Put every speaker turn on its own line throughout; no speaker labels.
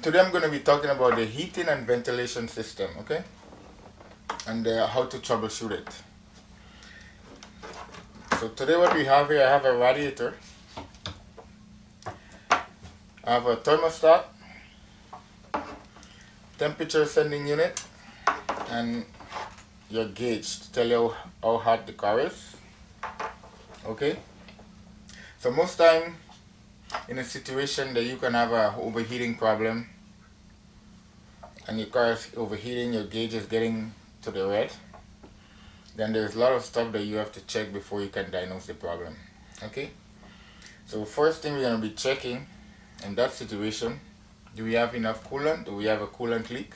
Today I'm going to be talking about the heating and ventilation system, okay? And how to troubleshoot it. So today what we have here, I have a radiator, I have a thermostat, temperature sending unit, and your gauge to tell you how hot the car is, okay? So most time in a situation that you can have a overheating problem and your car is overheating, your gauge is getting to the red, then there's a lot of stuff that you have to check before you can diagnose the problem, okay? So first thing we're going to be checking in that situation, do we have enough coolant? Do we have a coolant leak?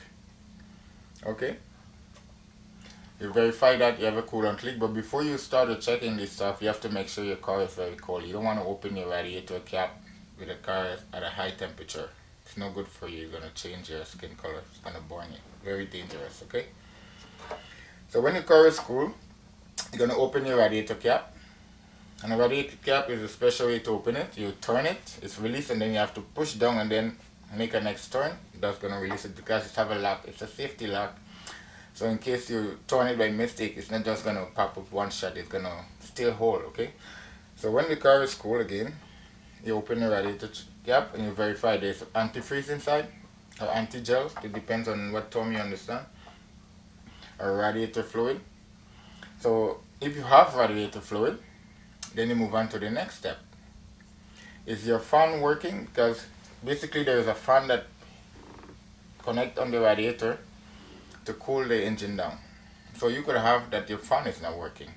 Okay, you verify that you have a coolant leak, but before you start checking this stuff, you have to make sure your car is very cold. You don't want to open your radiator cap with a car at a high temperature. It's no good for you. You're going to change your skin color. It's going to burn you. Very dangerous, okay? So when your car is cool, you're going to open your radiator cap. And the radiator cap is a special way to open it. You turn it, it's released, and then you have to push down and then make a next turn. That's going to release it because it has a lock. It's a safety lock. So in case you turn it by mistake, it's not just going to pop up one shot. It's going to still hold, okay? So when the car is cool again, you open the radiator cap and you verify there's antifreeze inside or anti-gel. It depends on what term you understand. Or radiator fluid. So if you have radiator fluid, then you move on to the next step. Is your fan working? Because basically there is a fan that connects on the radiator to cool the engine down. So you could have that your fan is not working.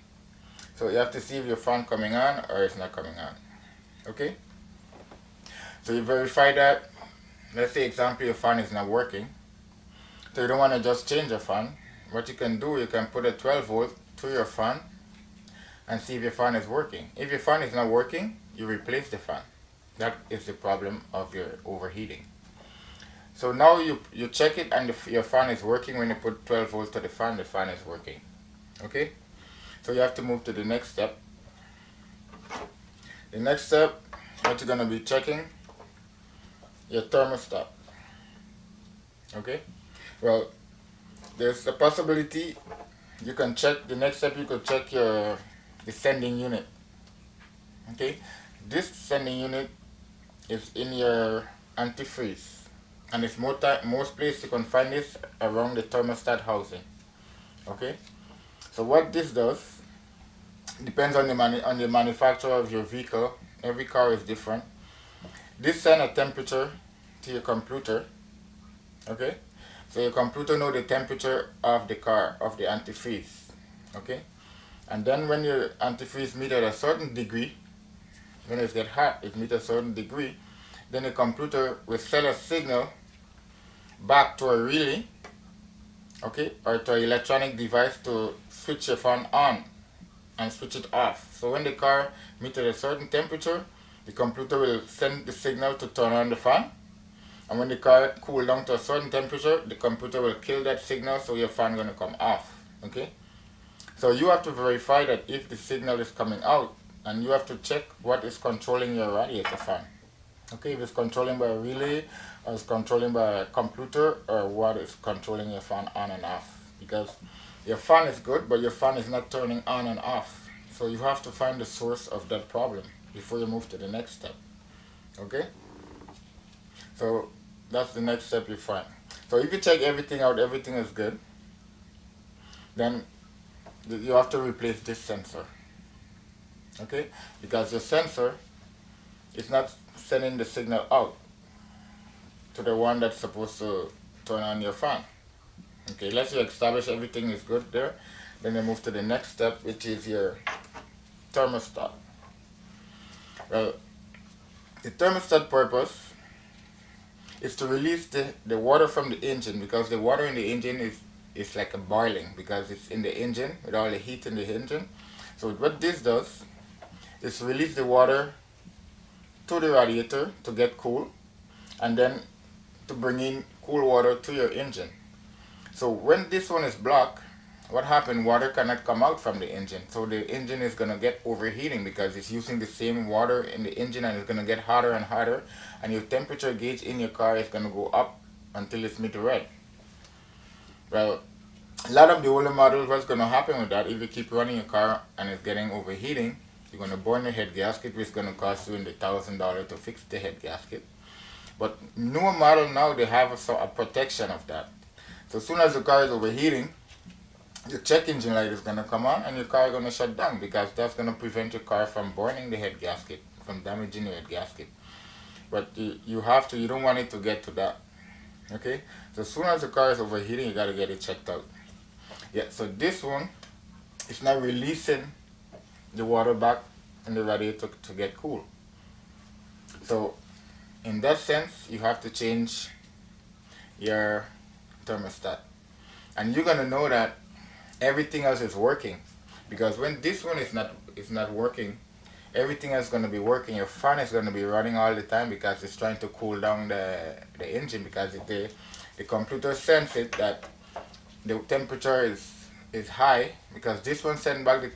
So you have to see if your fan coming on or it's not coming on. Okay? So you verify that. Let's say example your fan is not working. So you don't want to just change the fan. What you can do, you can put a 12 volt to your fan and see if your fan is working. If your fan is not working, you replace the fan. That is the problem of your overheating. So now you check it and your fan is working. When you put 12 volts to the fan is working. Okay? So you have to move to the next step. The next step, what you're going to be checking, your thermostat. Okay? Well, there's a possibility you can check, the next step you could check the sending unit. Okay? This sending unit is in your antifreeze. And it's most places you can find this around the thermostat housing. Okay, so what this does depends on the manufacturer of your vehicle. Every car is different. This sends a temperature to your computer. Okay, so your computer knows the temperature of the car, of the antifreeze. Okay, and then when your antifreeze meets at a certain degree, when it gets hot, it meets a certain degree, then the computer will send a signal back to a relay, okay, or to an electronic device to switch your fan on and switch it off. So when the car meets at a certain temperature, the computer will send the signal to turn on the fan, and when the car cools down to a certain temperature, the computer will kill that signal, so your fan is going to come off. Okay, so you have to verify that if the signal is coming out, and you have to check what is controlling your radiator fan. Okay, if it's controlling by a relay, or it's controlling by a computer, or what is controlling your fan on and off. Because your fan is good, but your fan is not turning on and off. So you have to find the source of that problem before you move to the next step. Okay? So that's the next step you find. So if you check everything out, everything is good, then you have to replace this sensor. Okay? Because your sensor is not sending the signal out to the one that's supposed to turn on your fan. Okay, let's you establish everything is good there. Then you move to the next step, which is your thermostat. Well, the thermostat purpose is to release the water from the engine, because the water in the engine is like a boiling, because it's in the engine with all the heat in the engine. So what this does is release the water to the radiator to get cool, and then to bring in cool water to your engine. So when this one is blocked, what happens? Water cannot come out from the engine. So the engine is going to get overheating because it's using the same water in the engine, and it's going to get hotter and hotter, and your temperature gauge in your car is going to go up until it's mid red. Well, a lot of the older models, what's going to happen with that, if you keep running your car and it's getting overheating, you're going to burn the head gasket, which is going to cost you in the $1,000 to fix the head gasket. But newer model now, they have a protection of that. So as soon as the car is overheating, your check engine light is going to come on and your car is going to shut down, because that's going to prevent your car from burning the head gasket, from damaging your head gasket. But you don't want it to get to that. Okay? So as soon as the car is overheating, you got to get it checked out. Yeah, so this one is not releasing the water back in the radiator to get cool. So in that sense, you have to change your thermostat. And you're going to know that everything else is working, because when this one is not working, everything else is going to be working. Your fan is going to be running all the time because it's trying to cool down the engine, because the computer senses it that the temperature is high, because this one sends back the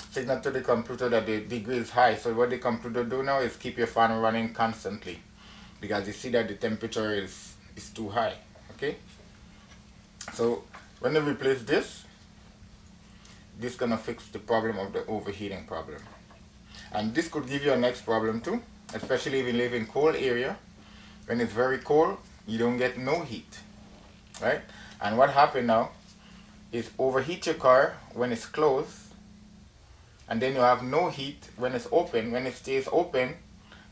signal to the computer that the degree is high. So what the computer do now is keep your fan running constantly, because you see that the temperature is too high. Okay, so when you replace this gonna fix the problem of the overheating problem. And this could give you a next problem too, especially if you live in cold area. When it's very cold, you don't get no heat, right? And what happened now is overheat your car when it's closed, and then you have no heat when it's open. When it stays open,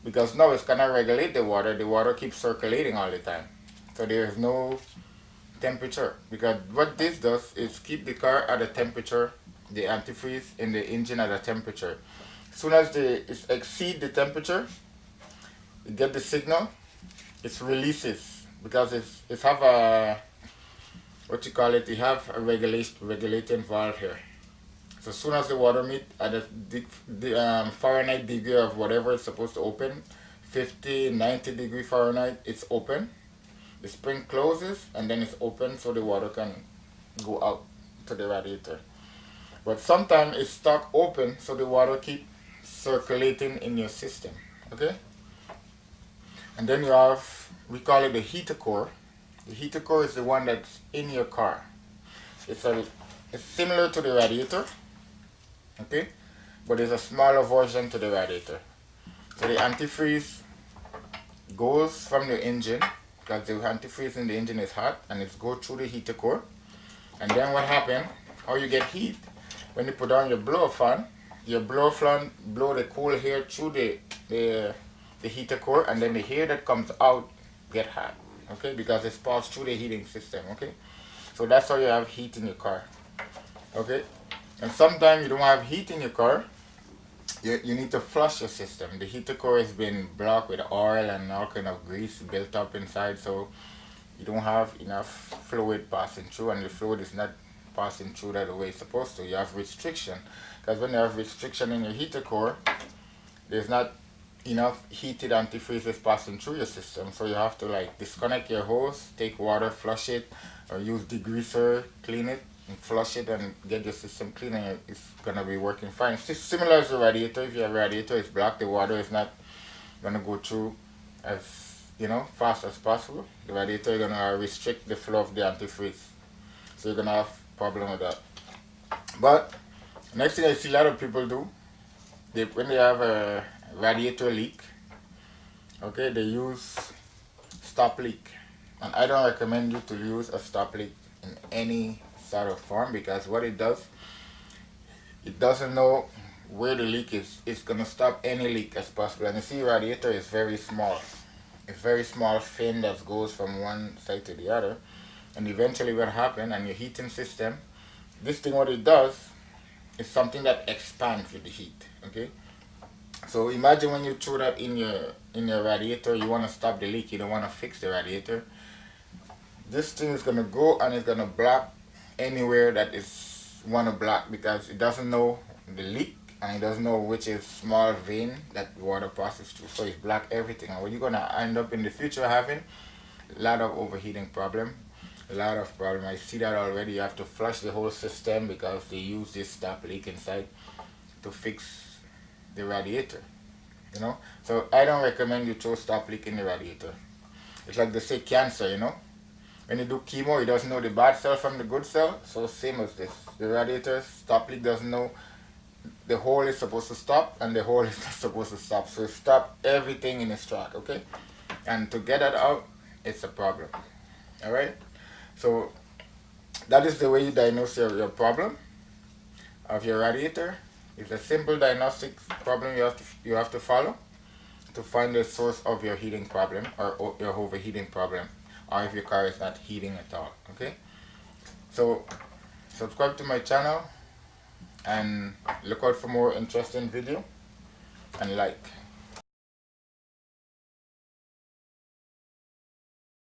because now it's gonna regulate the water keeps circulating all the time, so there is no temperature, because what this does is keep the car at a temperature, the antifreeze in the engine at a temperature. As soon as it exceeds the temperature, you get the signal, it releases, because it's have a, what you call it, you have a regulating valve here. So as soon as the water meet at the Fahrenheit degree of whatever it's supposed to open, 50, 90 degree Fahrenheit, it's open. The spring closes and then it's open, so the water can go out to the radiator. But sometimes it's stuck open, so the water keep circulating in your system. Okay? And then you have, we call it the heater core. The heater core is the one that's in your car. It's similar to the radiator, okay? But it's a smaller version to the radiator. So the antifreeze goes from the engine, because the antifreeze in the engine is hot, and it goes through the heater core. And then what happens, how you get heat, when you put on your blower fan, your blower fan blow the cool air through the heater core, and then the air that comes out get hot, okay, because it's passed through the heating system. Okay, so that's how you have heat in your car. Okay, and sometimes you don't have heat in your car, you need to flush your system. The heater core has been blocked with oil and all kind of grease built up inside, so you don't have enough fluid passing through, and the fluid is not passing through that the way it's supposed to. You have restriction, because when you have restriction in your heater core, there's not enough heated antifreeze is passing through your system, so you have to like disconnect your hose, take water, flush it, or use degreaser, clean it and flush it and get your system clean, and it's gonna be working fine. It's similar as the radiator. If your radiator is blocked, the water is not gonna go through as fast as possible. The radiator is gonna restrict the flow of the antifreeze, so you're gonna have problem with that. But next thing I see a lot of people do, when they have a radiator leak, okay, they use stop leak. And I don't recommend you to use a stop leak in any sort of form, because what it does, it doesn't know where the leak is. It's going to stop any leak as possible. And you see, radiator is very small. It's very small fin that goes from one side to the other. And eventually what happens, and your heating system, this thing, what it does, is something that expands with the heat. Okay, so imagine when you throw that in your radiator, you want to stop the leak, you don't want to fix the radiator. This thing is going to go and it's going to block anywhere that is want to block, because it doesn't know the leak and it doesn't know which is small vein that water passes through, so it block everything. And what you're going to end up in the future having a lot of overheating problem, a lot of problem. I see that already. You have to flush the whole system because they use this stop leak inside to fix the radiator. So I don't recommend you throw stop leak in the radiator. It's like they say cancer, when you do chemo, it doesn't know the bad cell from the good cell. So same as this. The radiator stop leak doesn't know the hole is supposed to stop and the hole is not supposed to stop. So it stop everything in its track, okay? And to get that out, it's a problem. Alright? So that is the way you diagnose your problem of your radiator. It's a simple diagnostic problem you have to follow to find the source of your heating problem or your overheating problem, or if your car is not heating at all. Okay, so subscribe to my channel and look out for more interesting video and like.